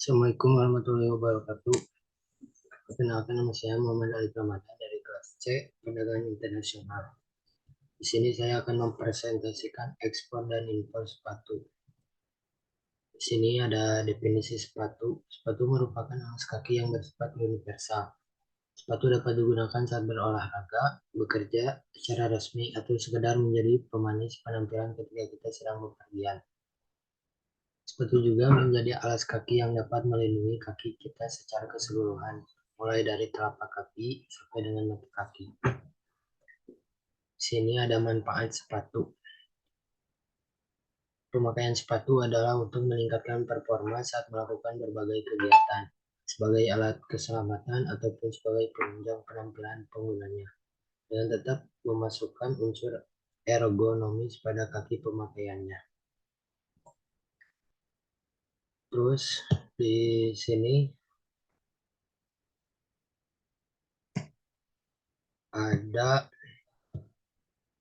Assalamualaikum warahmatullahi wabarakatuh. Perkenalkan, nama saya Muhammad Ali Pramana dari kelas C Perdagangan Internasional. Di sini saya akan mempresentasikan ekspor dan impor sepatu. Di sini ada definisi sepatu. Sepatu merupakan alas kaki yang bersifat universal. Sepatu dapat digunakan saat berolahraga, bekerja, secara resmi, atau sekedar menjadi pemanis penampilan ketika kita sedang bepergian. Sepatu juga menjadi alas kaki yang dapat melindungi kaki kita secara keseluruhan, mulai dari telapak kaki sampai dengan mata kaki. Di sini ada manfaat sepatu. Pemakaian sepatu adalah untuk meningkatkan performa saat melakukan berbagai kegiatan, sebagai alat keselamatan ataupun sebagai penunjang penampilan penggunanya, dengan tetap memasukkan unsur ergonomis pada kaki pemakaiannya. Terus di sini ada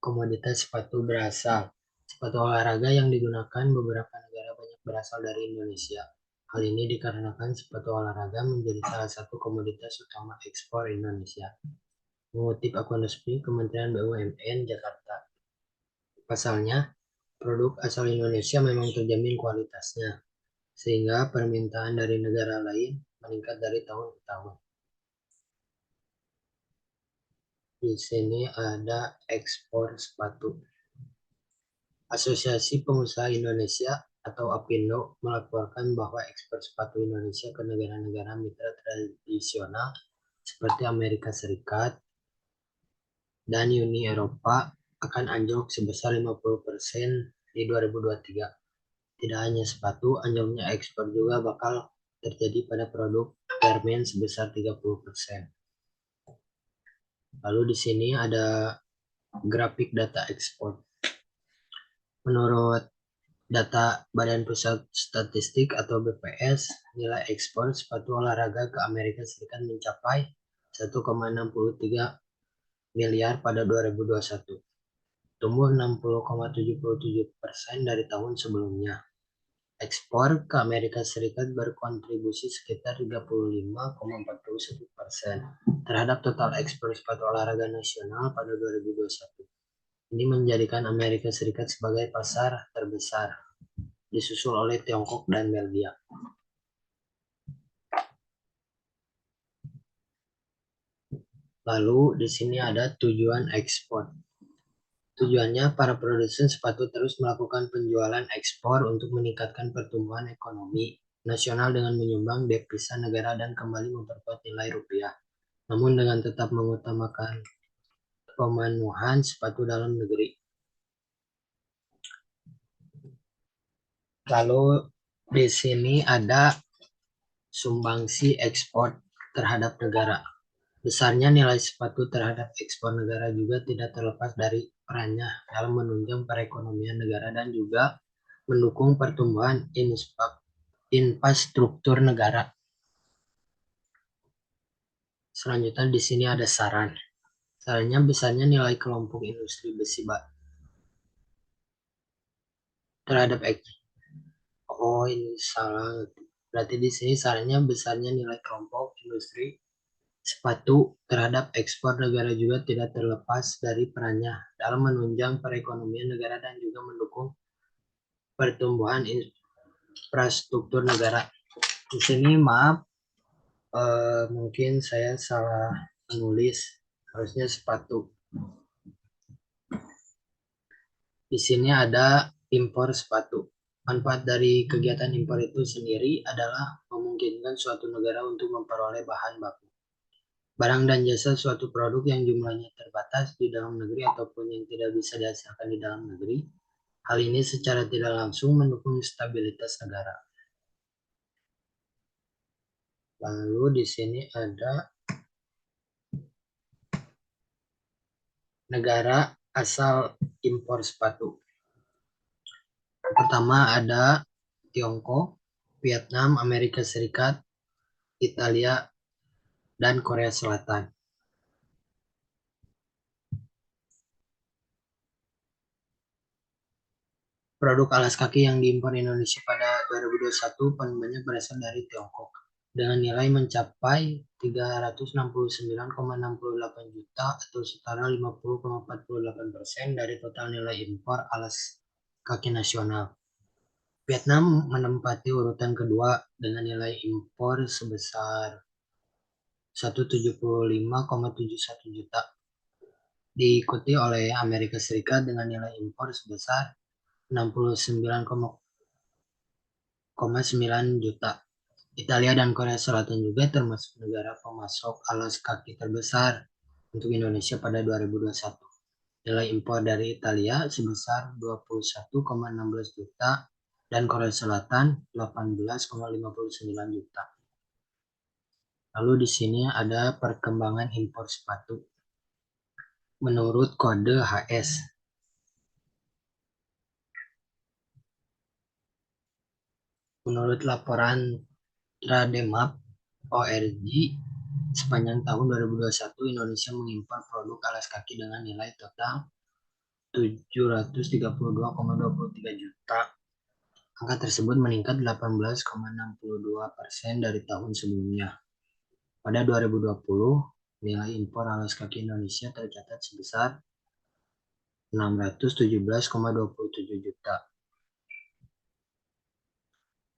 komoditas sepatu berasal. Sepatu olahraga yang digunakan beberapa negara banyak berasal dari Indonesia. Hal ini dikarenakan sepatu olahraga menjadi salah satu komoditas utama ekspor Indonesia. Mengutip akun resmi Kementerian BUMN Jakarta. Pasalnya, produk asal Indonesia memang terjamin kualitasnya, sehingga permintaan dari negara lain meningkat dari tahun ke tahun. Di sini ada ekspor sepatu. Asosiasi Pengusaha Indonesia atau APindo melaporkan bahwa ekspor sepatu Indonesia ke negara-negara mitra tradisional seperti Amerika Serikat dan Uni Eropa akan anjlok sebesar 50% di 2023. Tidak hanya sepatu, anjloknya ekspor juga bakal terjadi pada produk garmen sebesar 30%. Lalu di sini ada grafik data ekspor. Menurut data Badan Pusat Statistik atau BPS, nilai ekspor sepatu olahraga ke Amerika Serikat mencapai 1,63 miliar pada 2021, tumbuh 60,77% dari tahun sebelumnya. Ekspor ke Amerika Serikat berkontribusi sekitar 35,41% terhadap total ekspor sepatu olahraga nasional pada 2021. Ini menjadikan Amerika Serikat sebagai pasar terbesar, disusul oleh Tiongkok dan Belgia. Lalu di sini ada tujuan ekspor. Tujuannya, para produsen sepatu terus melakukan penjualan ekspor untuk meningkatkan pertumbuhan ekonomi nasional dengan menyumbang devisa negara dan kembali memperkuat nilai rupiah, namun dengan tetap mengutamakan pemenuhan sepatu dalam negeri. Lalu di sini ada sumbangsi ekspor terhadap negara. Besarnya nilai sepatu terhadap ekspor negara juga tidak terlepas dari perannya dalam menunjang perekonomian negara dan juga mendukung pertumbuhan infrastruktur negara. Selanjutnya di sini ada saran. Sarannya besarnya nilai kelompok industri besi terhadap ekspor. Oh, ini salah. Berarti di sini sarannya besarnya nilai kelompok industri sepatu terhadap ekspor negara juga tidak terlepas dari perannya dalam menunjang perekonomian negara dan juga mendukung pertumbuhan infrastruktur negara. Di sini maaf, mungkin saya salah menulis, harusnya sepatu. Di sini ada impor sepatu. Manfaat dari kegiatan impor itu sendiri adalah memungkinkan suatu negara untuk memperoleh bahan baku, barang dan jasa suatu produk yang jumlahnya terbatas di dalam negeri ataupun yang tidak bisa dihasilkan di dalam negeri. Hal ini secara tidak langsung mendukung stabilitas negara. Lalu di sini ada negara asal impor sepatu. Pertama ada Tiongkok, Vietnam, Amerika Serikat, Italia, dan Korea Selatan. Produk alas kaki yang diimpor Indonesia pada 2021 paling banyak berasal dari Tiongkok dengan nilai mencapai 369,68 juta atau setara 50,48% dari total nilai impor alas kaki nasional. Vietnam menempati urutan kedua dengan nilai impor sebesar 175,71 juta, diikuti oleh Amerika Serikat dengan nilai impor sebesar 69,9 juta. Italia dan Korea Selatan juga termasuk negara pemasok alas kaki terbesar untuk Indonesia pada 2021. Nilai impor dari Italia sebesar 21,16 juta dan Korea Selatan 18,59 juta. Lalu di sini ada perkembangan impor sepatu. Menurut kode HS, menurut laporan Trademap ORG, sepanjang tahun 2021 Indonesia mengimpor produk alas kaki dengan nilai total 732,23 juta. Angka tersebut meningkat 18,62% dari tahun sebelumnya. Pada 2020, nilai impor alas kaki Indonesia tercatat sebesar 617,27 juta.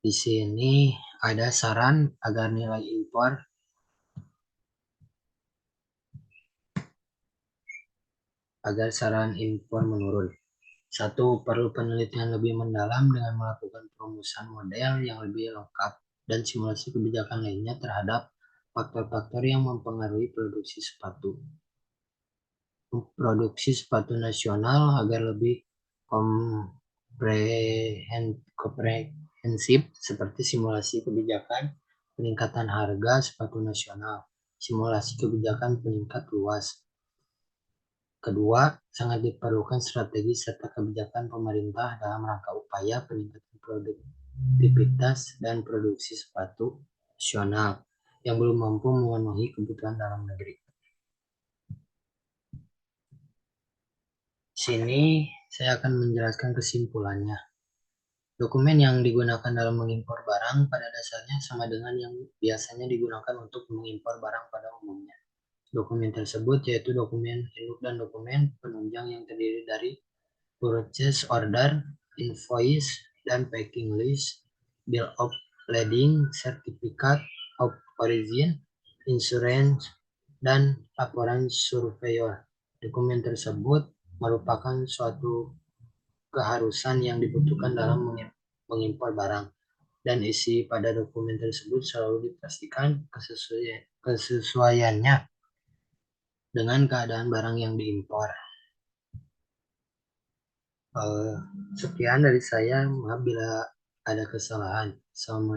Di sini ada saran agar nilai impor menurun. 1. Perlu penelitian lebih mendalam dengan melakukan perumusan model yang lebih lengkap dan simulasi kebijakan lainnya terhadap faktor-faktor yang mempengaruhi produksi sepatu. Produksi sepatu nasional agar lebih komprehensif seperti simulasi kebijakan peningkatan harga sepatu nasional, simulasi kebijakan peningkat luas. Kedua, sangat diperlukan strategi serta kebijakan pemerintah dalam rangka upaya peningkatan produktivitas dan produksi sepatu nasional yang belum mampu memenuhi kebutuhan dalam negeri. Sini saya akan menjelaskan kesimpulannya. Dokumen yang digunakan dalam mengimpor barang pada dasarnya sama dengan yang biasanya digunakan untuk mengimpor barang pada umumnya. Dokumen tersebut yaitu dokumen induk dan dokumen penunjang yang terdiri dari purchase order, invoice, dan packing list, bill of lading, certificate of origin, insurance, dan laporan surveyor. Dokumen tersebut merupakan suatu keharusan yang dibutuhkan dalam mengimpor barang, dan isi pada dokumen tersebut selalu dipastikan kesesuaiannya dengan keadaan barang yang diimpor. Sekian dari saya, maaf bila ada kesalahan. Assalamualaikum.